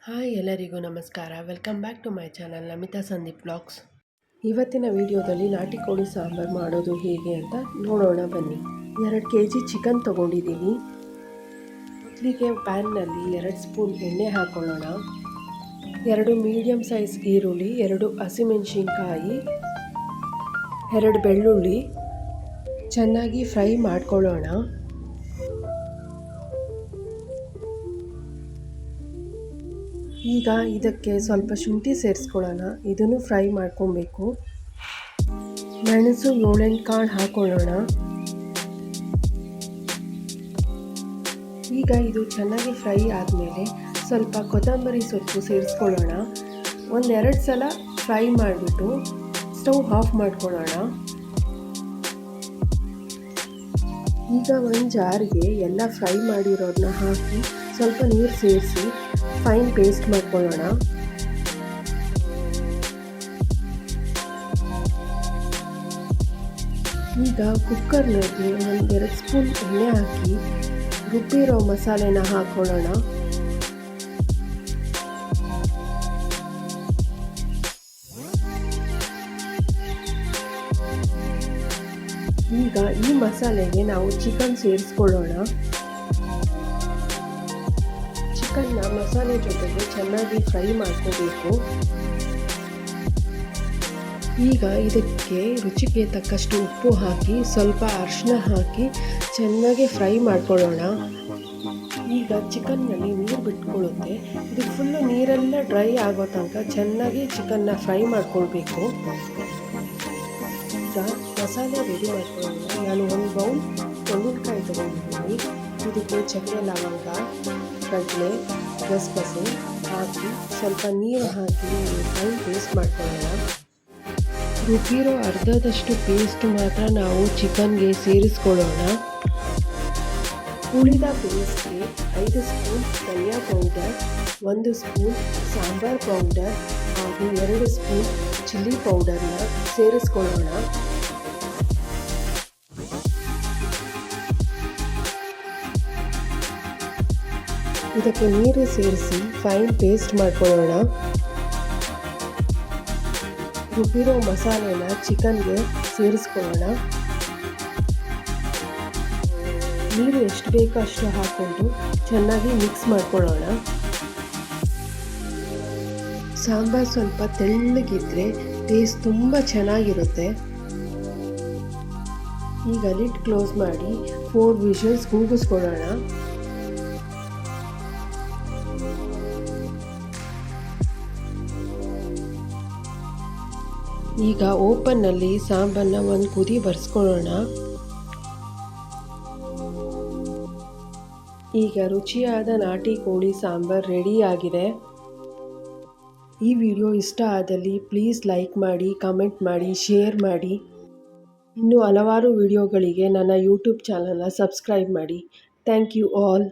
Hi ಎಲ್ಲರಿಗೂ ನಮಸ್ಕಾರ. Welcome back to my channel Namita Sandeep blogs. ಇವತ್ತಿನ ವಿಡಿಯೋದಲ್ಲಿ ನಾಟಿ ಕೋಳಿ ಸಾಂಬಾರು ಮಾಡೋದು ಹೇಗೆ ಅಂತ ನೋಡೋಣ ಬನ್ನಿ. 2 kg ಚಿಕನ್ ತೊಗೊಂಡಿದ್ದೀನಿ. ಮೊದಲಿಗೆ ಪ್ಯಾನ್ನಲ್ಲಿ 2 ಸ್ಪೂನ್ ಎಣ್ಣೆ ಹಾಕ್ಕೊಳ್ಳೋಣ. 2 ಮೀಡಿಯಮ್ ಸೈಜ್ ಈರುಳ್ಳಿ, 2 ಹಸಿಮೆಣಸಿನ್ಕಾಯಿ, 2 ಬೆಳ್ಳುಳ್ಳಿ ಚೆನ್ನಾಗಿ ಫ್ರೈ ಮಾಡ್ಕೊಳ್ಳೋಣ. ಈಗ ಇದಕ್ಕೆ ಸ್ವಲ್ಪ ಶುಂಠಿ ಸೇರಿಸ್ಕೊಳ್ಳೋಣ. ಇದನ್ನು ಫ್ರೈ ಮಾಡ್ಕೊಬೇಕು. ಮೆಣಸು 7-8 ಕಾಳು ಹಾಕೊಳ್ಳೋಣ. ಈಗ ಇದು ಚೆನ್ನಾಗಿ ಫ್ರೈ ಆದಮೇಲೆ ಸ್ವಲ್ಪ ಕೊತ್ತಂಬರಿ ಸೊಪ್ಪು ಸೇರಿಸ್ಕೊಳ್ಳೋಣ. 1-2 ಸಲ ಫ್ರೈ ಮಾಡಿಬಿಟ್ಟು ಸ್ಟವ್ ಆಫ್ ಮಾಡ್ಕೊಳ್ಳೋಣ. ಈಗ ಒಂದು ಜಾರಿಗೆ ಎಲ್ಲ ಫ್ರೈ ಮಾಡಿರೋದನ್ನ ಹಾಕಿ ಸ್ವಲ್ಪ ನೀರು ಸೇರಿಸಿ ಫೈನ್ ಪೇಸ್ಟ್ ಮಾಡ್ಕೊಳ್ಳೋಣ. ಈಗ ಕುಕ್ಕರ್ನಲ್ಲಿ 1-2 ಸ್ಪೂನ್ ಎಣ್ಣೆ ಹಾಕಿ ರುಬ್ಬಿರೋ ಮಸಾಲೆನ ಹಾಕೊಳ್ಳೋಣ. ಈಗ ಈ ಮಸಾಲೆಗೆ ನಾವು ಚಿಕನ್ ಸೇರಿಸ್ಕೊಳ್ಳೋಣ. ಚಿಕನ್ನ ಮಸಾಲೆ ಜೊತೆಗೆ ಚೆನ್ನಾಗಿ ಫ್ರೈ ಮಾಡ್ಕೋಬೇಕು. ಈಗ ಇದಕ್ಕೆ ರುಚಿಗೆ ತಕ್ಕಷ್ಟು ಉಪ್ಪು ಹಾಕಿ ಸ್ವಲ್ಪ ಅರಿಶಿನ ಹಾಕಿ ಚೆನ್ನಾಗಿ ಫ್ರೈ ಮಾಡ್ಕೊಳ್ಳೋಣ. ಈಗ ಚಿಕನ್ನಲ್ಲಿ ನೀರು ಬಿಟ್ಕೊಳ್ಳುತ್ತೆ. ಇದು ಫುಲ್ಲು ನೀರೆಲ್ಲ ಡ್ರೈ ಆಗೋ ತನಕ ಚೆನ್ನಾಗಿ ಚಿಕನ್ನ ಫ್ರೈ ಮಾಡ್ಕೊಳ್ಬೇಕು. ಈಗ ಮಸಾಲೆ ರೆಡಿ ಮಾಡ್ಕೊಳ್ಳೋಣ. ನಾನು 1 ಬೌಲ್ ತೆಂಗಿನಕಾಯಿ ತೊಗೊಂಡಿದ್ದೀನಿ. ಇದಕ್ಕೆ ಚಕ್ಕೆ, ಲವಂಗ, ಕಡಲೆ, ಗಸಗಸೆ ಹಾಕಿ ಸ್ವಲ್ಪ ನೀರು ಹಾಕಿ ಫೈನ್ ಪೇಸ್ಟ್ ಮಾಡ್ಕೊಳ್ಳೋಣ. ರುಬ್ಬಿರೋ ಅರ್ಧದಷ್ಟು ಪೇಸ್ಟ್ ಮಾತ್ರ ನಾವು ಚಿಕನ್ಗೆ ಸೇರಿಸ್ಕೊಳ್ಳೋಣ. ಉಳಿದ ಪೇಸ್ಟ್ಗೆ 5 ಸ್ಪೂನ್ ಧನಿಯಾ ಪೌಡರ್, 1 ಸ್ಪೂನ್ ಸಾಂಬಾರ್ ಪೌಡರ್ ಹಾಗೂ 2 ಸ್ಪೂನ್ ಚಿಲ್ಲಿ ಪೌಡರ್ನ ಸೇರಿಸ್ಕೊಳ್ಳೋಣ. ಇದಕ್ಕೆ ನೀರು ಸೇರಿಸಿ ಫೈನ್ ಪೇಸ್ಟ್ ಮಾಡ್ಕೊಳ್ಳೋಣ. ರುಬ್ಬಿರೋ ಮಸಾಲೆನ ಚಿಕನ್ಗೆ ಸೇರಿಸ್ಕೊಳ್ಳೋಣ. ನೀರು ಎಷ್ಟು ಬೇಕೋ ಅಷ್ಟು ಹಾಕ್ಕೊಂಡು ಚೆನ್ನಾಗಿ ಮಿಕ್ಸ್ ಮಾಡ್ಕೊಳ್ಳೋಣ. ಸಾಂಬಾರು ಸ್ವಲ್ಪ ತೆಳ್ಳಗಿದ್ರೆ ಟೇಸ್ಟ್ ತುಂಬ ಚೆನ್ನಾಗಿರುತ್ತೆ. ಈಗ ಲಿಡ್ ಕ್ಲೋಸ್ ಮಾಡಿ 4 ವಿಷಲ್ಸ್ ಕೂಗಿಸ್ಕೊಳ್ಳೋಣ. ಈಗ ಓಪನ್ನಲ್ಲಿ ಸಾಂಬಾರನ್ನ 1 ಕುದಿ ಬರ್ಸ್ಕೊಳ್ಳೋಣ. ಈಗ ರುಚಿಯಾದ ನಾಟಿ ಕೋಳಿ ಸಾಂಬಾರು ರೆಡಿ ಆಗಿದೆ. ಈ ವಿಡಿಯೋ ಇಷ್ಟ ಆದಲ್ಲಿ ಪ್ಲೀಸ್ ಲೈಕ್ ಮಾಡಿ, ಕಮೆಂಟ್ ಮಾಡಿ, ಶೇರ್ ಮಾಡಿ. ಇನ್ನೂ ಹಲವಾರು ವಿಡಿಯೋಗಳಿಗೆ ನನ್ನ ಯೂಟ್ಯೂಬ್ ಚಾನಲ್ನ ಸಬ್ಸ್ಕ್ರೈಬ್ ಮಾಡಿ. Thank you all.